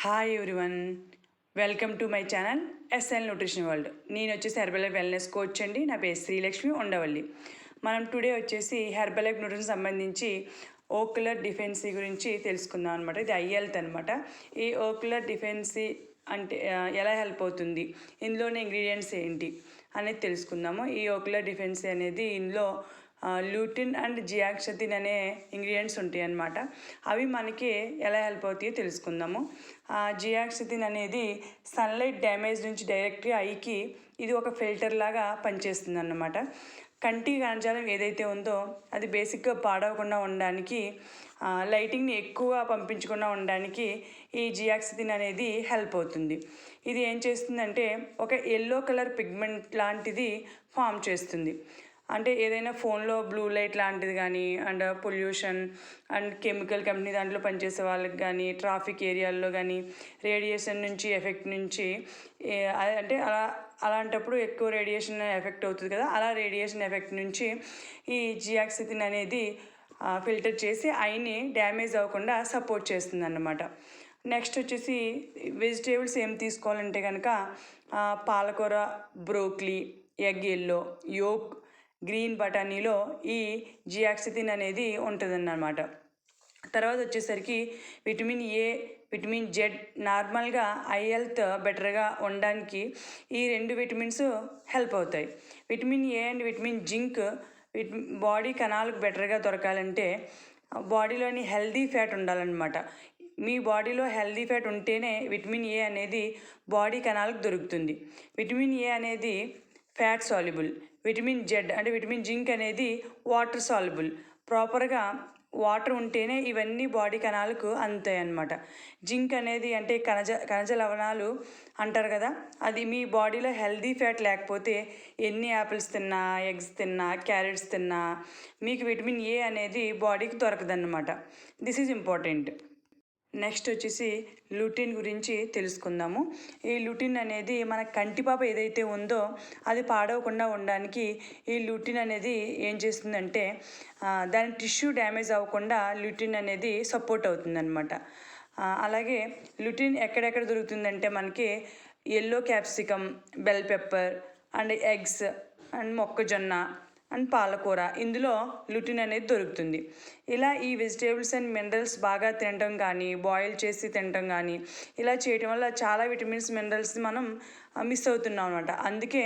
Hi everyone, welcome to my channel SL nutrition world. నేను వచ్చేసి Herbalife wellness coach అండి. నా పేరు శ్రీలక్ష్మి ఉండవల్లి. మనం టుడే వచ్చేసి హెర్బలైఫ్ న్యూట్రిషన్ సంబంధించి ఓక్యులర్ డిఫెన్సీ గురించి తెలుసుకుందాం అనమాట. ఇది ఐ హెల్త్ అనమాట. ఈ ఓక్యులర్ డిఫెన్సీ అంటే ఎలా హెల్ప్ అవుతుంది, ఇందులోని ఇంగ్రీడియంట్స్ ఏంటి అనేది తెలుసుకుందాము. ఈ ఓక్యులర్ డిఫెన్సీ అనేది ఇందులో లూటిన్ అండ్ జియాక్సతిన్ అనే ఇంగ్రీడియంట్స్ ఉంటాయి అన్నమాట. అవి మనకి ఎలా హెల్ప్ అవుతాయో తెలుసుకుందాము. జియాక్సతిన్ అనేది సన్లైట్ డ్యామేజ్ నుంచి డైరెక్ట్గా ఐకి ఇది ఒక ఫిల్టర్ లాగా పనిచేస్తుంది అన్నమాట. కంటి కణజాలం ఏదైతే ఉందో అది బేసిక్గా పాడవకుండా ఉండడానికి, లైటింగ్ని ఎక్కువ పంపించకుండా ఉండడానికి ఈ జియాక్సతిన్ అనేది హెల్ప్ అవుతుంది. ఇది ఏం చేస్తుందంటే ఒక ఎల్లో కలర్ పిగ్మెంట్ లాంటిది ఫామ్ చేస్తుంది. అంటే ఏదైనా ఫోన్లో బ్లూ లైట్ లాంటిది కానీ, and pollution and chemical company దాంట్లో పనిచేసే వాళ్ళకి కానీ, ట్రాఫిక్ ఏరియాల్లో కానీ రేడియేషన్ నుంచి ఎఫెక్ట్ నుంచి అంటే అలాంటప్పుడు ఎక్కువ రేడియేషన్ ఎఫెక్ట్ అవుతుంది కదా, అలా రేడియేషన్ ఎఫెక్ట్ నుంచి ఈ జియాక్సతిన్ అనేది ఫిల్టర్ చేసి ఐని డ్యామేజ్ అవ్వకుండా సపోర్ట్ చేస్తుంది అన్నమాట. నెక్స్ట్ వచ్చేసి వెజిటేబుల్స్ ఏం తీసుకోవాలంటే కనుక పాలకూర, broccoli, egg yellow, yolk, green బఠానీలో ఈ జియాక్సతిన్ అనేది ఉంటుందన్నమాట. తర్వాత వచ్చేసరికి విటమిన్ ఏ, విటమిన్ జెడ్ నార్మల్గా ఐ హెల్త్ బెటర్గా ఉండడానికి ఈ రెండు విటమిన్స్ హెల్ప్ అవుతాయి. Vitamin A and vitamin zinc body కణాలకు బెటర్గా దొరకాలంటే బాడీలోని హెల్దీ ఫ్యాట్ ఉండాలన్నమాట. మీ బాడీలో హెల్దీ ఫ్యాట్ ఉంటేనే విటమిన్ ఏ అనేది బాడీ కణాలకు దొరుకుతుంది. విటమిన్ ఏ అనేది ఫ్యాట్ సాల్యుబుల్. విటమిన్ జెడ్ అంటే విటమిన్ జింక్ అనేది వాటర్ సాల్యుబుల్. ప్రాపర్గా వాటర్ ఉంటేనే ఇవన్నీ బాడీ కణాలకు అందుతాయి అన్నమాట. జింక్ అనేది అంటే కణజ లవణాలు అంటారు కదా, అది మీ బాడీలో హెల్దీ ఫ్యాట్ లేకపోతే ఎన్ని యాపిల్స్ తిన్నా, ఎగ్స్ తిన్నా, క్యారెట్స్ తిన్నా మీకు విటమిన్ ఏ అనేది బాడీకి దొరకదన్నమాట. This is important. నెక్స్ట్ వచ్చేసి లూటిన్ గురించి తెలుసుకుందాము. ఈ లూటిన్ అనేది మన కంటిపాప ఏదైతే ఉందో అది పాడవకుండా ఉండడానికి ఈ లూటిన్ అనేది ఏం చేస్తుందంటే దాని టిష్యూ డ్యామేజ్ అవ్వకుండా లూటిన్ అనేది సపోర్ట్ అవుతుందన్నమాట. అలాగే లూటిన్ ఎక్కడెక్కడ దొరుకుతుందంటే మనకి yellow capsicum, bell pepper and eggs and మొక్కజొన్న అండ్ పాలకూర, ఇందులో లూటిన్ అనేది దొరుకుతుంది. ఇలా ఈ వెజిటేబుల్స్ అండ్ మినరల్స్ బాగా తినటం కానీ, బాయిల్ చేసి తినటం కానీ ఇలా చేయటం వల్ల చాలా విటమిన్స్, మినరల్స్ మనం మిస్ అవుతున్నాం అనమాట. అందుకే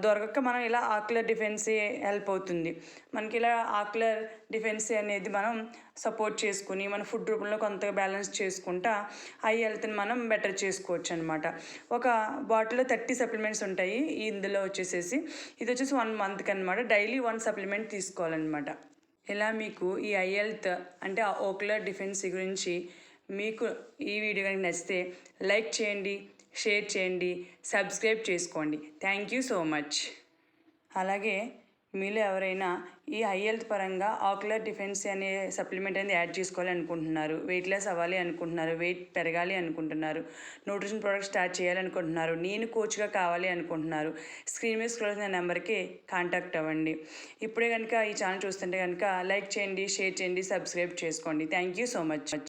దొరకక మనం ఇలా ఆక్యులర్ డిఫెన్సీ హెల్ప్ అవుతుంది. మనకి ఇలా ఆక్యులర్ డిఫెన్సీ అనేది మనం సపోర్ట్ చేసుకుని మన ఫుడ్ రూపంలో కొంతగా బ్యాలెన్స్ చేసుకుంటా ఐ హెల్త్ని మనం బెటర్ చేసుకోవచ్చు అనమాట. ఒక బాటిల్లో 30 సప్లిమెంట్స్ ఉంటాయి. ఇందులో వచ్చేసేసి ఇది వచ్చేసి 1 మంత్కి అనమాట. డైలీ 1 సప్లిమెంట్ తీసుకోవాలన్నమాట. ఇలా మీకు ఈ ఐ హెల్త్ అంటే ఓక్యులర్ డిఫెన్సీ గురించి మీకు ఈ వీడియో కనుక నచ్చితే లైక్ చేయండి, షేర్ చేయండి, సబ్స్క్రైబ్ చేసుకోండి. Thank you so much. అలాగే మీలో ఎవరైనా ఈ ఐ హెల్త్ పరంగా ఆక్యులర్ డిఫెన్సీ అనే సప్లిమెంట్ అనేది యాడ్ చేసుకోవాలి అనుకుంటున్నారు, వెయిట్ లాస్ అవ్వాలి అనుకుంటున్నారు, వెయిట్ పెరగాలి అనుకుంటున్నారు, న్యూట్రిషన్ ప్రోడక్ట్ స్టార్ట్ చేయాలనుకుంటున్నారు, నేను కోచ్గా కావాలి అనుకుంటున్నారు, స్క్రీన్ మీద స్క్రోల్ అవుతున్న నెంబర్కి కాంటాక్ట్ అవ్వండి. ఇప్పుడే కనుక ఈ ఛానల్ చూస్తుంటే కనుక లైక్ చేయండి, షేర్ చేయండి, సబ్స్క్రైబ్ చేసుకోండి. Thank you so much.